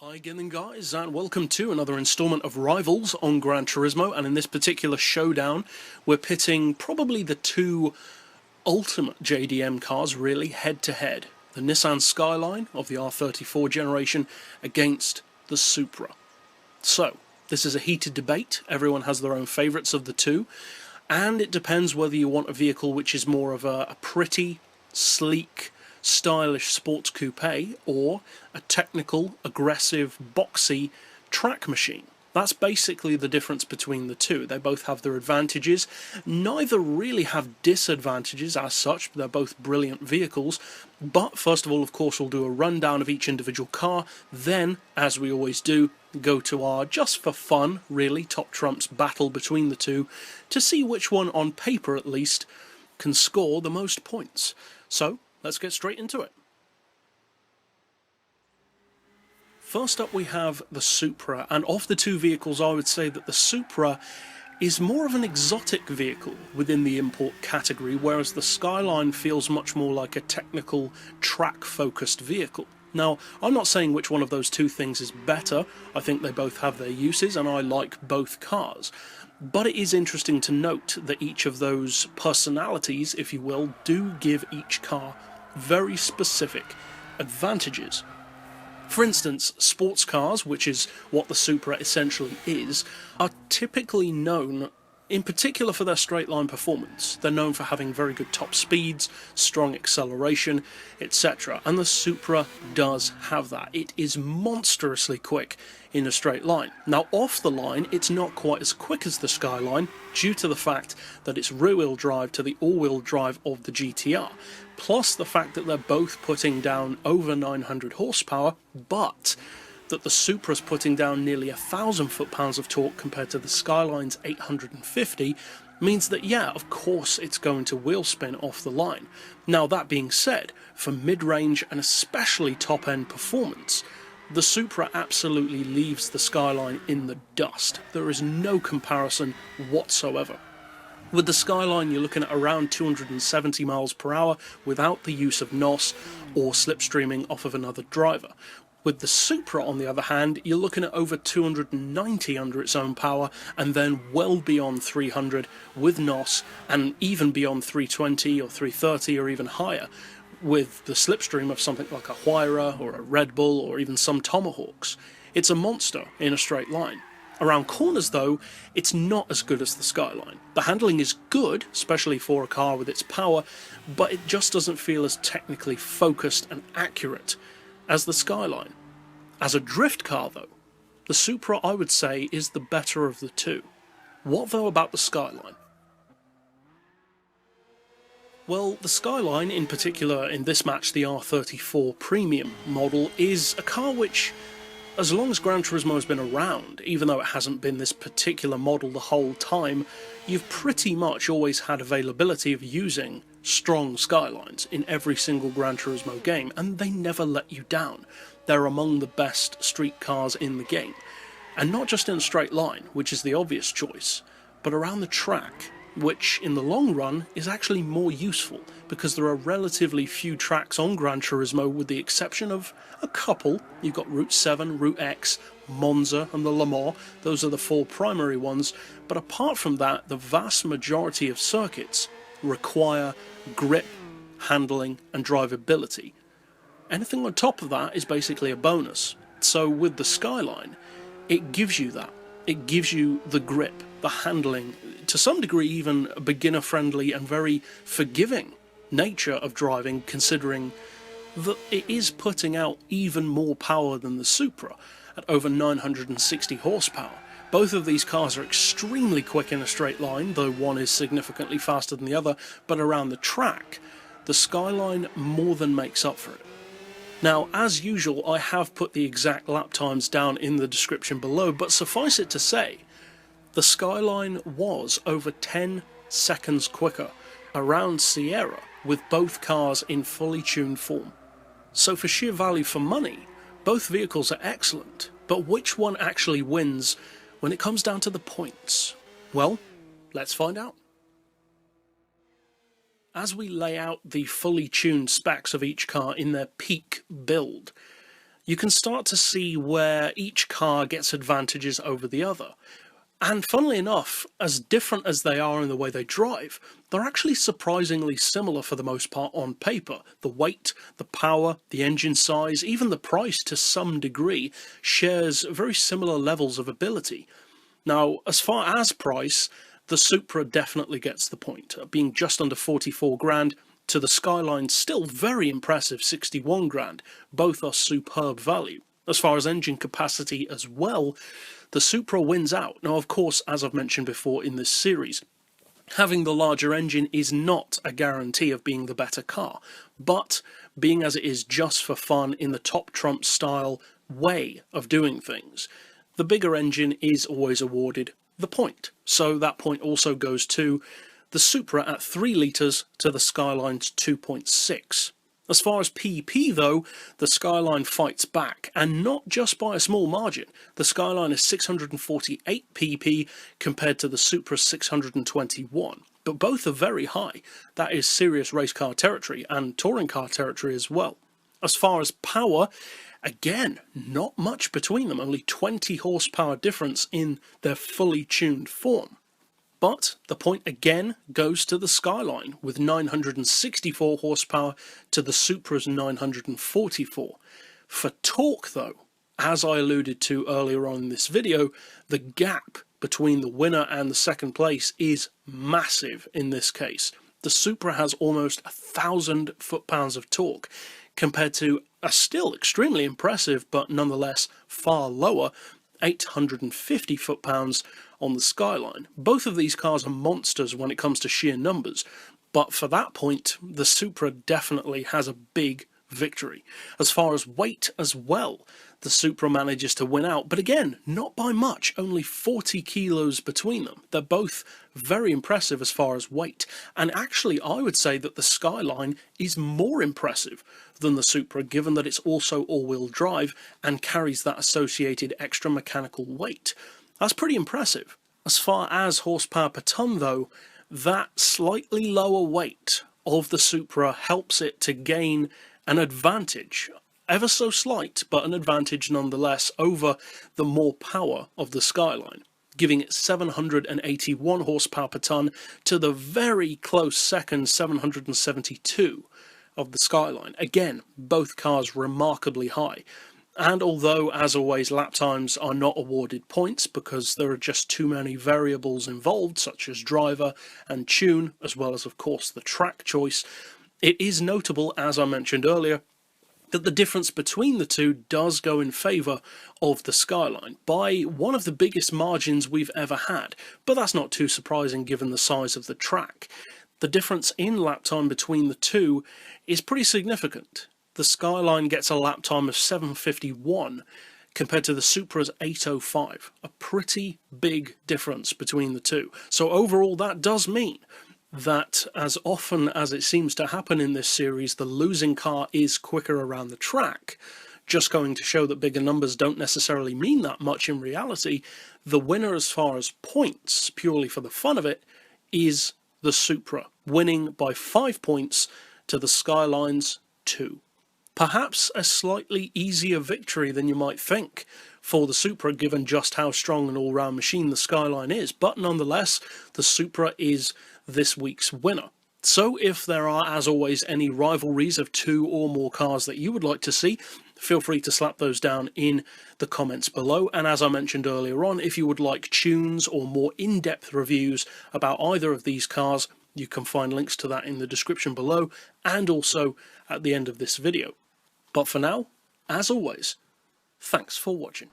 Hi again guys, and welcome to another installment of Rivals on Gran Turismo, and in this particular showdown we're pitting probably the two ultimate JDM cars really head to head. The Nissan Skyline of the R34 generation against the Supra. So, this is a heated debate, everyone has their own favourites of the two, and it depends whether you want a vehicle which is more of a pretty, sleek, stylish sports coupe or a technical, aggressive, boxy track machine. That's basically the difference between the two. They both have their advantages. Neither really have disadvantages as such. They're both brilliant vehicles. But first of all, of course, we'll do a rundown of each individual car. Then, as we always do, go to our, just for fun, really, top trumps battle between the two to see which one, on paper at least, can score the most points. So, let's get straight into it. First up we have the Supra, and of the two vehicles I would say that the Supra is more of an exotic vehicle within the import category, whereas the Skyline feels much more like a technical, track-focused vehicle. Now, I'm not saying which one of those two things is better. I think they both have their uses, and I like both cars. But it is interesting to note that each of those personalities, if you will, do give each car very specific advantages. For instance, sports cars, which is what the Supra essentially is, are typically known in particular for their straight line performance. They're known for having very good top speeds, strong acceleration, etc. And the Supra does have that. It is monstrously quick in a straight line. Now off the line, it's not quite as quick as the Skyline due to the fact that it's rear-wheel drive to the all-wheel drive of the GTR. Plus the fact that they're both putting down over 900 horsepower, but that the Supra's putting down nearly 1,000 foot-pounds of torque compared to the Skyline's 850, means that, yeah, of course it's going to wheel spin off the line. Now, that being said, for mid-range and especially top-end performance, the Supra absolutely leaves the Skyline in the dust. There is no comparison whatsoever. With the Skyline, you're looking at around 270 miles per hour without the use of NOS or slipstreaming off of another driver. With the Supra, on the other hand, you're looking at over 290 under its own power, and then well beyond 300 with NOS, and even beyond 320 or 330 or even higher, with the slipstream of something like a Huayra or a Red Bull or even some Tomahawks. It's a monster in a straight line. Around corners, though, it's not as good as the Skyline. The handling is good, especially for a car with its power, but it just doesn't feel as technically focused and accurate as the Skyline. As a drift car, though, the Supra, I would say, is the better of the two. What, though, about the Skyline? Well, the Skyline, in particular in this match the R34 Premium model, is a car which, as long as Gran Turismo has been around, even though it hasn't been this particular model the whole time, you've pretty much always had availability of using strong Skylines in every single Gran Turismo game, and they never let you down. They're among the best street cars in the game. And not just in a straight line, which is the obvious choice, but around the track, which in the long run is actually more useful, because there are relatively few tracks on Gran Turismo with the exception of a couple. You've got Route 7, Route X, Monza and the Le Mans. Those are the four primary ones, but apart from that, the vast majority of circuits require grip, handling and drivability. Anything on top of that is basically a bonus. So with the Skyline, it gives you that. It gives you the grip, the handling, to some degree even a beginner-friendly and very forgiving nature of driving, considering that it is putting out even more power than the Supra at over 960 horsepower. Both of these cars are extremely quick in a straight line, though one is significantly faster than the other, but around the track, the Skyline more than makes up for it. Now, as usual, I have put the exact lap times down in the description below, but suffice it to say, the Skyline was over 10 seconds quicker around Sierra with both cars in fully tuned form. So for sheer value for money, both vehicles are excellent, but which one actually wins when it comes down to the points? Well, let's find out. As we lay out the fully tuned specs of each car in their peak build, you can start to see where each car gets advantages over the other. And funnily enough, as different as they are in the way they drive, they're actually surprisingly similar for the most part on paper. The weight, the power, the engine size, even the price to some degree shares very similar levels of ability. Now, as far as price, the Supra definitely gets the point, being just under 44 grand, to the Skyline's still very impressive 61 grand. Both are superb value. As far as engine capacity as well, the Supra wins out. Now, of course, as I've mentioned before in this series, having the larger engine is not a guarantee of being the better car, but being as it is just for fun in the top trump style way of doing things, the bigger engine is always awarded the point. So that point also goes to the Supra at 3 litres to the Skyline's 2.6. As far as PP though, the Skyline fights back, and not just by a small margin. The Skyline is 648 PP compared to the Supra's 621, but both are very high. That is serious race car territory and touring car territory as well. As far as power, again, not much between them, only 20 horsepower difference in their fully tuned form. But the point again goes to the Skyline, with 964 horsepower to the Supra's 944. For torque though, as I alluded to earlier on in this video, the gap between the winner and the second place is massive in this case. The Supra has almost 1,000 foot-pounds of torque, compared to a still extremely impressive, but nonetheless far lower, 850 foot-pounds on the Skyline. Both of these cars are monsters when it comes to sheer numbers, but for that point, the Supra definitely has a big victory. As far as weight as well, the Supra manages to win out, but again, not by much, only 40 kilos between them. They're both very impressive as far as weight, and actually I would say that the Skyline is more impressive than the Supra, given that it's also all-wheel drive and carries that associated extra mechanical weight. That's pretty impressive. As far as horsepower per tonne though, that slightly lower weight of the Supra helps it to gain an advantage, ever so slight, but an advantage nonetheless, over the more power of the Skyline, giving it 781 horsepower per tonne to the very close second 772 of the Skyline. Again, both cars remarkably high. And although, as always, lap times are not awarded points because there are just too many variables involved, such as driver and tune, as well as, of course, the track choice, it is notable, as I mentioned earlier, that the difference between the two does go in favour of the Skyline by one of the biggest margins we've ever had, but that's not too surprising given the size of the track. The difference in lap time between the two is pretty significant. The Skyline gets a lap time of 7:51 compared to the Supra's 8:05, a pretty big difference between the two. So overall that does mean that, as often as it seems to happen in this series, the losing car is quicker around the track, just going to show that bigger numbers don't necessarily mean that much in reality. The winner as far as points, purely for the fun of it, is the Supra, winning by 5 points to the Skyline's 2. Perhaps a slightly easier victory than you might think for the Supra, given just how strong an all-round machine the Skyline is, but nonetheless, the Supra is this week's winner. So if there are, as always, any rivalries of 2 or more cars that you would like to see, feel free to slap those down in the comments below. And as I mentioned earlier on, if you would like tunes or more in-depth reviews about either of these cars, you can find links to that in the description below and also at the end of this video. But for now, as always, thanks for watching.